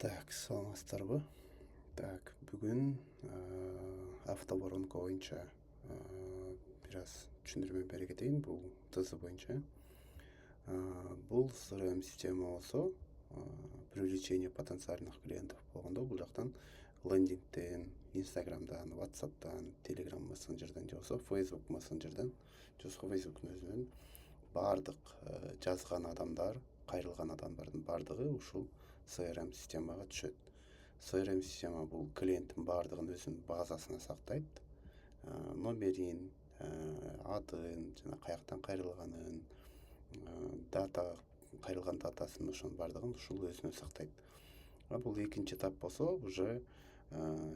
Так, саламатсыздарбы? Так, бүгүн автоворонка боюнча бир аз түшүндүрмө бере кетейин. Бул ТЗ боюнча. Бул CRM система болсо, привлечение потенциальных клиентов болгондо бул жактан лендингден, Instagram'дан, WhatsApp'дан, Telegram мессенджерден же болсо Facebook мессенджерден, же болсо Facebook'ун өзүнөн бардык жазган адамдар, кайрылган адамдардын бардыгы ушул CRM системага түшөт. CRM система бул клиенттин бардыгын өзүнүн базасына сактайт. Номерин, атын, жана каяктан кайрылганын, дата, кайрылган датасын, ошонун бардыгын ушул өзүнө сактайт. Бул экинчи этап болсо, уже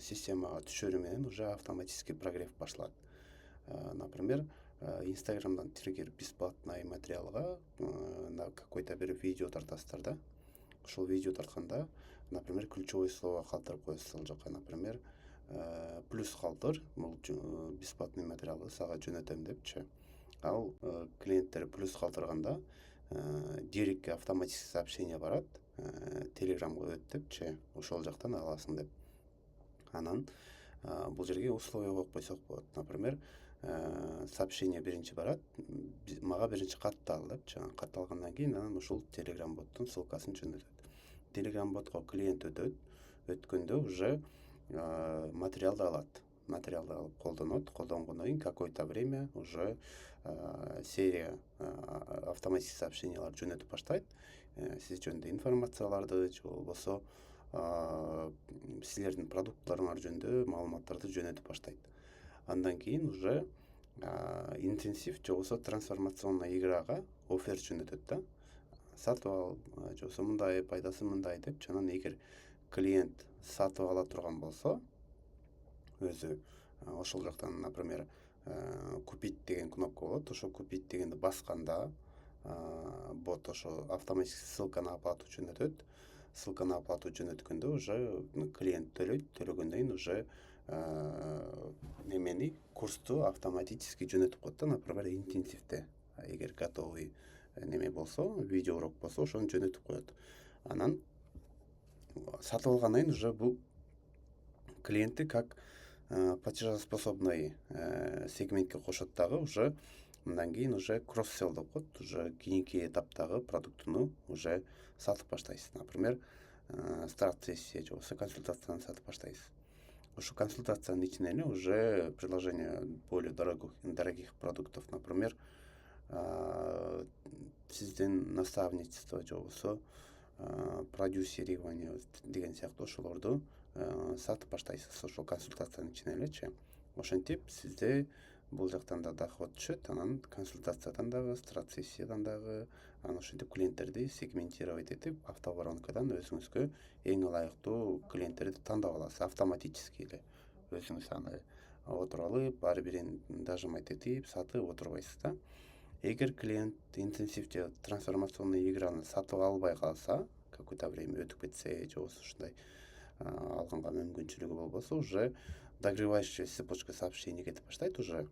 системага түшөрү менен уже автоматический прогрев башталат. Например, Инстаграмдан триггер бесплатный материалга на какой-то бир видео тартасыздар да. Ушул видео тартканда, например, ключевое слово калтырып коесуз ал жака, например, плюс калтыр, бул бесплатный материалды сага жөнөтөм депчи. Ал клиенттер плюс калтырганда директке автоматический сообщение барат, Телеграмга өт депчи, ошол жактан аласың деп. Анан бул жерге условия коюп койсок болот. Например, сообщение биринчи барат, мага биринчи катты ал депчи. Катты алгандан кийин анан ушул Telegram боттун ссылкасын жөнөтөт. Telegram ботко клиент өтөт. Өткөндө уже материалды алат. Материалды алып колдонот. Колдонгондон кийин какое-то время уже серия автоматический сообщениялар жөнөтүп баштайт. Сиз жөнүндө информацияларды же болбосо силердин продуктларыңар жөнүндө маалыматтарды жөнөтүп баштайт. Андан кийин уже интенсив же болбосо трансформационный играга офер жөнөтөт да. Сатып ал, же болбосо мындай пайдасы мындай деп, анан эгер клиент сатып ала турган болсо, өзү ошол жактан, например, купить деген кнопка болот. Ошо купить дегенди басканда бот ошо автоматически ссылка на оплату жөнөтөт. Ссылка на оплату жөнөткөндө уже клиент төлөйт. Төлөгөндөн кийин уже немени курсту автоматически жөнөтүп коет да, например, интенсивде. Эгер готовый неме болсо, видео урок болсо, ошону жөнөтүп коет. Анан сатып алгандан кийин уже бул клиентти как платежеспособный сегментке кошот дагы, уже мындан кийин уже кросс-селл деп коет. Уже кийинки этаптагы продуктуну уже сатып баштайсыз. Например, старт-сессия же болбосо консультацияны сатып баштайсыз. Ошо консультациянын ичинен эле уже предложение более дорогих продуктов, например, сиздин наставничество же болбосо продюсирование деген сыяктуу ошолорду сатып баштайсыз ошол консультациянын ичинен элечи. Ошентип сизде бул жактан да доход түшөт, анан консультациядан дагы, старт-сессиядан дагы, анан ошентип клиенттерди сегментировать этип, автоворонкадан өзүңүзгө эң ылайыктуу клиенттерди тандап аласыз автоматически эле. Өзүңүз аны отуруп алып, ар бирин нажимать этип, сатып отурбайсыз да. Эгер клиент интенсив же трансформационный играны сатып албай калса, какое-то время өтүп кетсе, же болбосо ушундай алганга мүмкүнчүлүгү болбосо, уже догревающая цепочка сообщений кетип баштайт уже.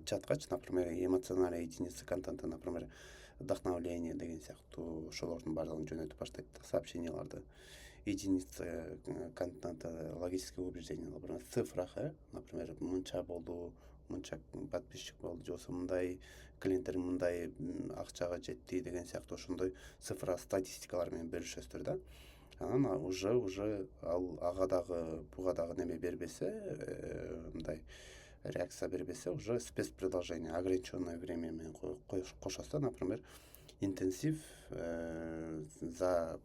Чаткач, например, эмоциональная единица контента, например, вдохновление деген сыяктуу ошолордун бардыгын жөнөтүп баштайт сообщенияларды. Единица контента, логическое убеждение, например, в цифрах, например, мынча болду, мынча подписчик болду, же болбосо мындай клиенттер мындай акчага жетти деген сыяктуу ошондой цифра статистикалар менен бөлүшөсүздөр да. Анан уже ал ага дагы буга дагы неме бербесе, мындай реакция бербесе, уже спецпредложение, ограниченное время менен кошосуз да, например, интенсив за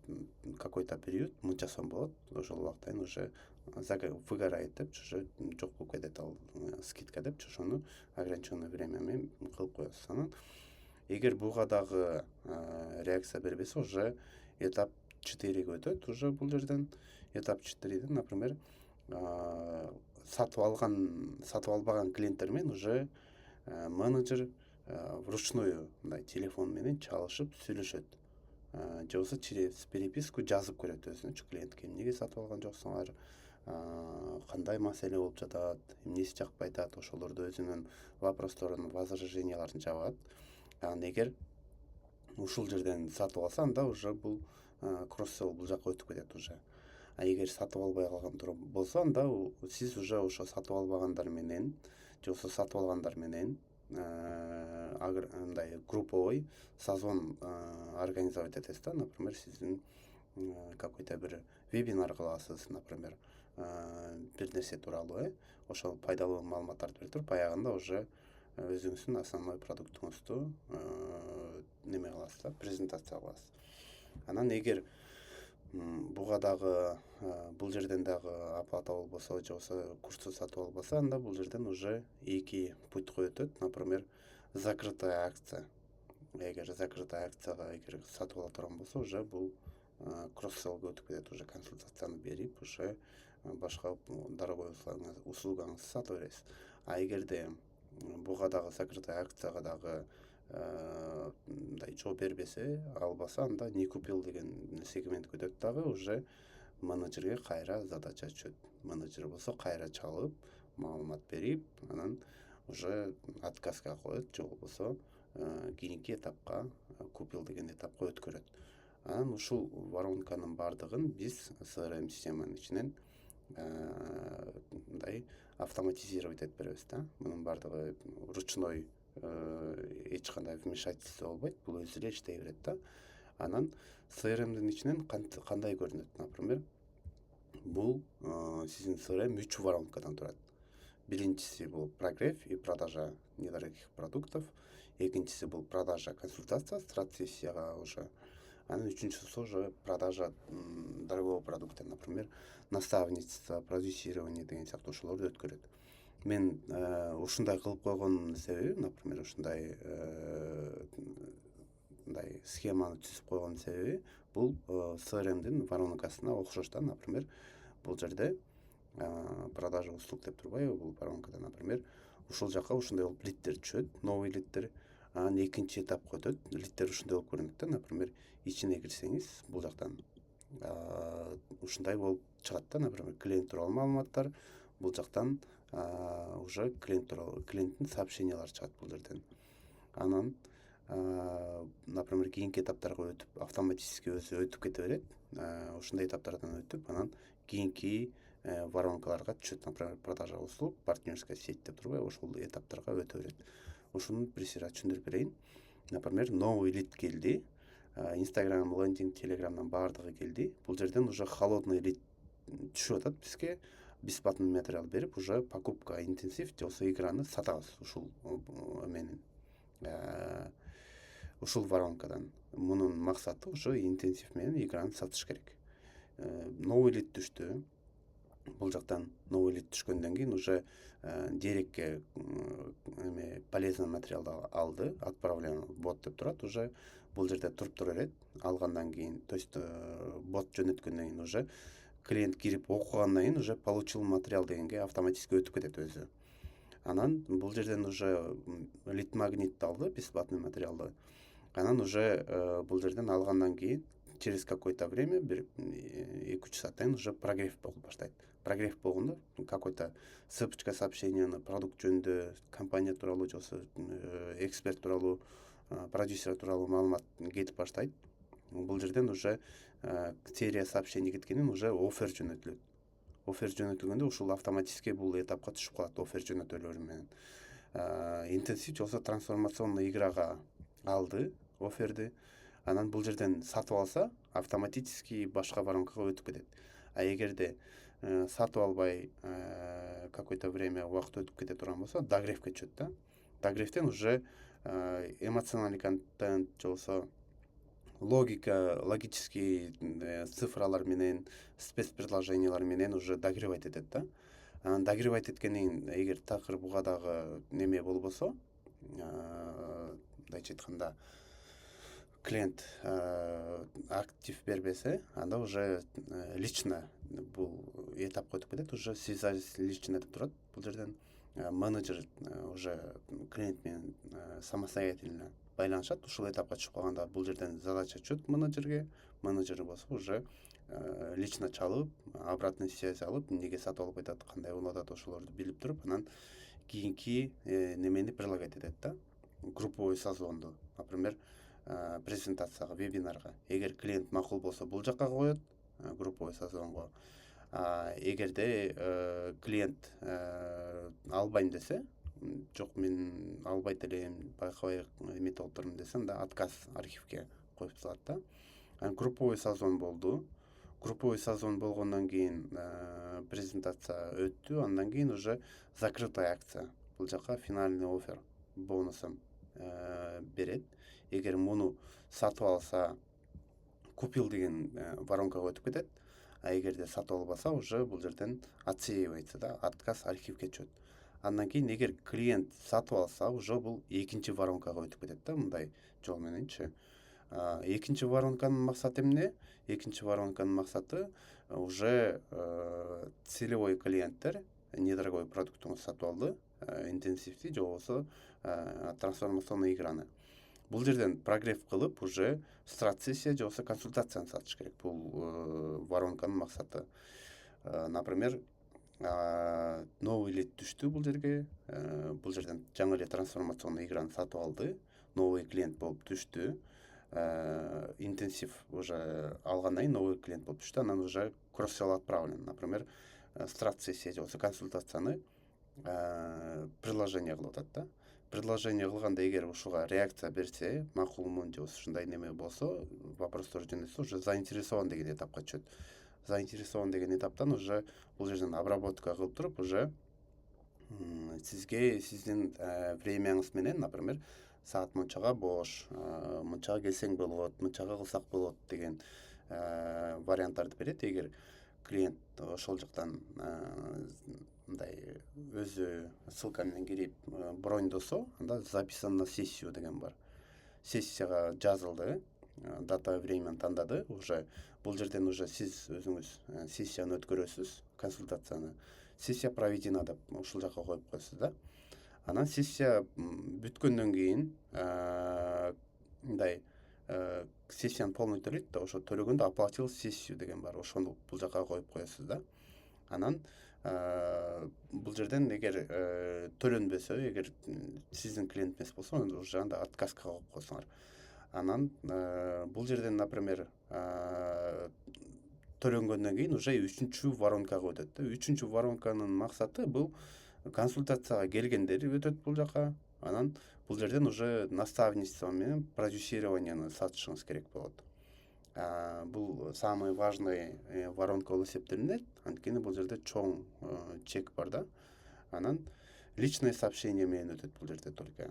какой-то период мынча сом болот, ошол убакыттан кийин уже выгорает депчи, уже жок болуп кетет ал скидка депчи, ошону ограниченное время менен кылып коесуз. Анан эгер буга дагы реакция бербесе, уже этап 4-ге өтөт. Уже бул жерден этап 4-ден, например, сатып албаган клиенттер менен уже менеджер вручную мындай телефон менен чалышып сүйлөшөт. Же болбосо через переписку жазып көрөт өзүнөчү клиентке. Эмнеге сатып алган жоксуңар? Кандай маселе болуп жатат? Эмнеси жакпай атат? Ошолорду өзүнүн вопросторун, возраженияларын жабат. Анан эгер ушул жерден сатып алса, анда уже бул кросс-селл бул жакка өтүп кетет уже. А эгер сатып албай калган болсо, анда сиз уже ошо сатып албагандар менен же болбосо сатып алгандар менен мындай групповой созвон организовать этесиз да. Например, сиздин какой-то bir вебинар кыласыз, например, бир нерсе тууралуу, ошол пайдалуу маалыматтарды берип туруп, аягында уже өзүңүздүн основной продуктуңузду неме кыласыз да, презентация кыласыз. Анан эгер буга дагы бул жерден дагы оплата болбосо же болбосо курсту сатып албаса, анда бул жерден уже эки путька өтөт. Например, закрытая акция. Эгер закрытая акцияга эгер сатып ала турган болсо, уже бул кросс-селлге өтүп кетет, уже консультацияны берип, уже башка дорогой услугаңызды сатып бересиз. А эгерде буга дагы закрытая акцияга дагы мындай жооп бербесе, албаса, анда не купил деген сегментке өтөт дагы, уже менеджерге кайра задача түшөт. Менеджер болсо кайра чалып, маалымат берип, анан уже отказга коет, же болбосо кийинки этапка, купил деген этапка өткөрөт. Анан ушул воронканын бардыгын биз CRM системанын ичинен мындай автоматизировать этип беребиз да. Мунун бардыгы ручной, эч кандай вмешательство болбойт, бул өзү эле иштей берет да. Анан CRMдин ичинен кандай көрүнөт? Например, бул сиздин CRM 3 воронкадан турат. Биринчиси бул прогрев и продажа недорогих продуктов, экинчиси бул продажа консультация, стратсессияга уже. Анан үчүнчүсү уже продажа дорогого продукта, например, наставничество, продюсирование деген сыяктуу ошолорду өткөрөт. Мен ушундай кылып койгондун себеби, например, ушундай мындай схеманы түзүп койгондун себеби, бул CRMдин воронкасына окшош да. Например, бул жерде продажа услуг деп турбайбы, бул воронкада, например, ушул жака ушундай болуп лиддер түшөт, новый лиддер. Анан экинчи этапка өтөт, лиддер ушундай болуп көрүнөт да. Например, ичине кирсеңиз, бул жактан ушундай болуп чыгат да. Например, клиент тууралуу маалыматтар, бул жактан уже клиенттин сообщениялары чыгат бул жерден. Анан например, кийинки этаптарга өтүп, автоматически өзү өтүп кете берет. Ушундай этаптардан өтүп, анан кийинки воронкаларга түшөт. Например, продажа услуг, партнерская сеть деп турбайбы, ошол этаптарга өтө берет. Ушуну бир сыйра түшүндүрүп берейин. Например, новый лид келди. Instagram, лендинг, Telegram'дан бардыгы келди. Бул жерден уже холодный лид түшүп атат бизге. Бесплатный материал берип, уже покупка интенсив же болбосо играны сатабыз ушул менен. Ушул воронкадан. Мунун максаты уже интенсив менен играны сатыш керек. Новый лид түштү. Бул жактан новый лид түшкөндөн кийин уже директке полезный материалды алды, отправляем бот деп турат, уже бул жерде туруп тура берет. Алгандан кийин, то есть бот жөнөткөндөн кийин уже клиент кирип окугандан кийин уже получил материал дегенге автоматически өтүп кетет өзү. Анан бул жерден уже лид магнитти алды, бесплатный материалды. Анан уже бул жерден алгандан кийин через какое-то время, бир 2-3 сааттан уже прогрев болуп баштайт. Прогрев болгондо какой-то цепочка сообщенияны продукт жөнүндө, компания тууралуу же болбосо эксперт тууралуу, продюсер тууралуу маалымат кетип баштайт. Бул жерден уже серия сообщений кеткенин уже оффер жөнөтүлөт. Оффер жөнөтүлгөндө ушул автоматически бул этапка түшүп калат, оффер жөнөтөлөрү менен. Интенсив же болбосо трансформационный играга алды офферди. Анан бул жерден сатып алса, автоматически башка воронкага өтүп кетет. А эгерде сатып албай какое-то время убакыт өтүп кете турган болсо, догревке түшөт да. Догревтен уже эмоциональный контент же болбосо логический цифралар менен, спецпредложениялар менен уже догревать этет да. Анан догревать эткенден кийин, эгер такыр буга дагы неме болбосо, мындайча айтканда, клиент актив бербесе, анда уже лично бул этапка өтүп кетет, уже связались лично деп турат. Бул жерден менеджер уже клиент менен самостоятельно байланышат. Ушул этапка түшүп калганда бул жерден задача түшөт менеджерге. Менеджер болсо уже лично чалып, обратный связь алып, эмнеге сатып алып атат, кандай болуп атат, ошолорду билип туруп, анан кийинки немени предлагать этет да. Групповой созвонду. Например, презентацияга, вебинарга эгер клиент макул болсо бул жакка коет, групповой созвонго. Эгерде клиент албайм десе, жок мен албайт элем, байкабай эмете отурмун десе, анда отказ архивге коюп салат да. Групповой созвон болду. Групповой созвон болгондон кийин презентация өттү, андан кийин уже закрытая акция. Бул жака финальный оффер бонусун берет. Эгер муну сатып алса, купил деген воронкага өтүп кетет. А эгерде сатып албаса, уже бул жерден отсеивается да, отказ архивге түшөт. Андан кийин эгер клиент сатып алса, уже бул экинчи воронкага өтүп кетет да, мындай жол мененчи. Экинчи воронканын максаты эмне? Экинчи воронканын максаты уже целевой клиенттер недорогой продуктуңузду сатып алды, интенсивди же болбосо трансформационный играны. Бул жерден прогрев кылып, уже стратсессия же болбосо консультацияны сатыш керек. Бул воронканын максаты. Например, новый лид түштү бул жерге. Бул жерден жаңы эле трансформационный играны сатып алды. Новый клиент болуп түштү. Интенсив уже алгандан кийин новый клиент болуп түштү. Анан уже кросс-селл отправлен. Например, стратсессия же болбосо консультацияны предложение кылып атат да. Предложение кылганда эгер ушуга реакция берсе, макулмун же ушундай неме болсо, вопростор жөнөтсө, уже заинтересован деген этапка түшөт. Заинтересован деген этаптан уже бул жерден обработка кылып туруп, уже сизге сиздин времяңыз менен, например, саат мынчага бош, мынчага келсең болот, мынчага кылсак болот деген варианттарды берет. Эгер клиент ошол жактан мындай өзү ссылка менен кирип броньдосо, анда записан на сессию деген бар. Сессияга жазылды, дата времяны тандады, уже бул жерден уже сиз өзүңүз сессияны өткөрөсүз, консультацияны. Сессия проведена деп ушул жака коюп коесуз да. Анан сессия бүткөндөн кийин мындай сессияны полный төлөйт да, ошо төлөгөндө оплатил сессию деген бар. Ошону бул жака коюп коесуз да. Анан бул жерден эгер төлөнбөсө, эгер сиздин клиент эмес болсо, уже анда отказга коюп койсоңор. Анан бул жерден, например, төлөнгөндөн кийин уже 3-чү воронкага өтөт да. 3-чү воронканын максаты бул консультацияга келгендер өтөт бул жака. Анан бул жерден уже наставничество менен продюсированияны сатышыңыз керек болот. Бул самый важный воронка болуп эсептелинет. Анткени бул жерде чоң чек бар да. Анан личное сообщение менен өтөт бул жерде только.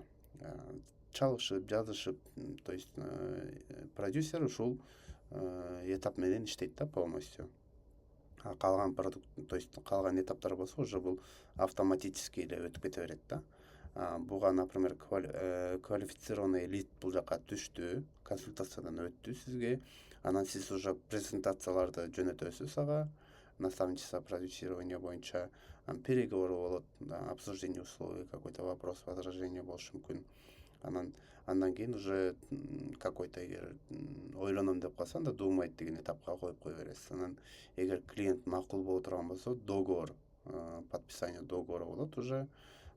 Чалышып, жазышып, то есть продюсер ушул этап менен иштейт да полностью. Калган продукт, то есть калган этаптар болсо, уже бул автоматически эле өтүп кете берет да. Буга, например, квалифицированный лид бул жака түштү, консультациядан өттү сизге. Анан сиз уже презентацияларды жөнөтөсүз ага, наставничество продюсирование боюнча, переговор болот, обсуждение условий, какой-то вопрос, возражение болушу мүмкүн. Андан кийин уже какой-то эгер ойлоном деп калса, анда думайт деген этапка коюп кое бересиз. Анан эгер клиент макул боло турган болсо, договор, подписание договора болот уже.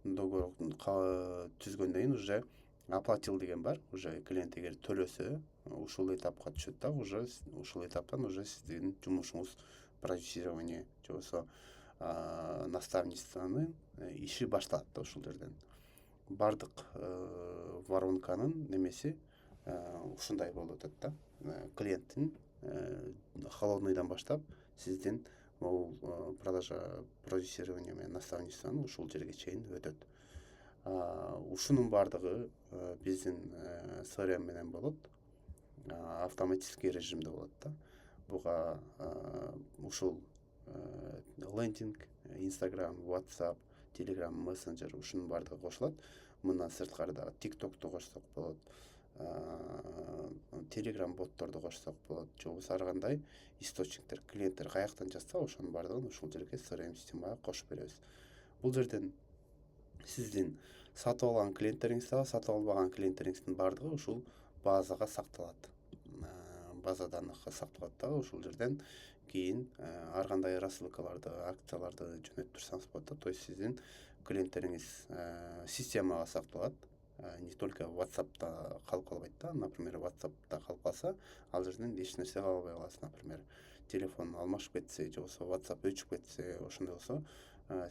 Договор түзгөндөн кийин уже оплатил деген бар. Уже клиент эгер төлөсө, ушул этапка түшөт да, уже ушул этаптан уже сиздин жумушуңуз продюсирование же болбосо наставничествонун иши башталат да ушул жерден. Бардык воронканын немеси ушундай болуп атат да. Клиенттин холодныйдан баштап сиздин продажа продюсирование менен наставничествонун ушул жерге чейин өтөт. Ушунун бардыгы биздин CRM менен болот. Автоматический режимде болот да. Буга ушул лендинг, Instagram, WhatsApp, Telegram, Messenger ушунун бардыгы кошулат. Мындан сырткары дагы TikTok'ту кошсок болот. Telegram ботторду кошсок болот. Же болбосо ар кандай источниктер, клиенттер каяктан жазса, ошонун бардыгын ушул жерге CRM системага кошуп беребиз. Бул жерден сиздин сатып алган клиенттериңиз дагы, сатып албаган клиенттериңиздин бардыгы ушул базага сакталат. База данных сакталат дагы ушул жерден кийин ар кандай рассылкаларды, акцияларды жөнөтүп турсаңыз болот да. То есть сиздин клиенттериңиз системага сакталат. не только WhatsApp-та қалып қалбайды да. Например, WhatsApp-та қалып қалса, ал жерден еш нәрсе ала албай каласыз. Например, телефон алмашып кетсе, же болбосо WhatsApp өчүп кетсе, ошондой болсо,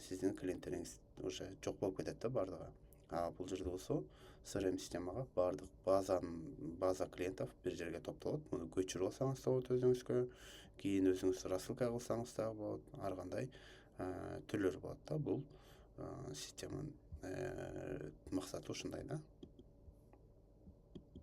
сиздин клиенттериңиз уже жок болуп кетет да бардыгы. А бул жерде болсо, CRM системага бардык база клиентов бир жерге топтолот. Муну көчүрүп алсаңыз да болот өзүңүзгө, кийин өзүңүз рассылка кылсаңыз дагы болот. Ар кандай түрлөрү болот да. Бул системанын максаты ушундай да.